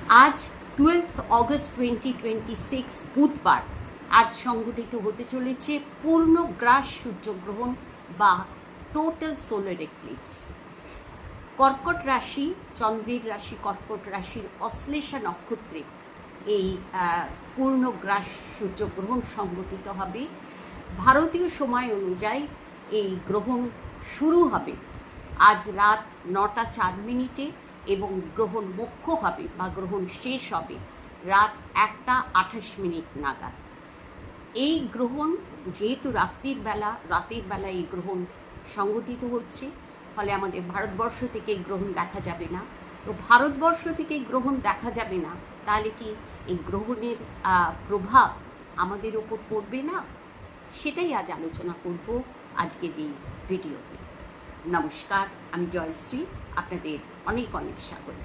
আজ 12 অগস্ট 2026 বুধবার আজ সংঘটিত হতে চলেছে পূর্ণগ্রাস সূর্যগ্রহণ বা টোটাল সোলার এক্লিপস। কর্কট রাশি, চন্দ্রের রাশি কর্কট রাশির অশ্লেষা নক্ষত্রে এই পূর্ণগ্রাস সূর্যগ্রহণ সংঘটিত হবে। ভারতীয় সময় অনুযায়ী এই গ্রহণ শুরু হবে আজ রাত 9টা 4 মিনিটে এবং গ্রহণ মোক্ষ হবে বা গ্রহণ শেষ হবে রাত 1টা 28 মিনিট নাগাদ। এই গ্রহণ যেহেতু রাতের বেলা এই গ্রহণ সংঘটিত হচ্ছে, ফলে আমাদের ভারতবর্ষ থেকে এই গ্রহণ দেখা যাবে না। তো ভারতবর্ষ থেকে এই গ্রহণ দেখা যাবে না, তাহলে কি এই গ্রহণের প্রভাব আমাদের ওপর পড়বে না? সেটাই আজ আলোচনা করব আজকের এই ভিডিওতে। নমস্কার, আমি জয়শ্রী, আপনাদের অনেক অনেক স্বাগত।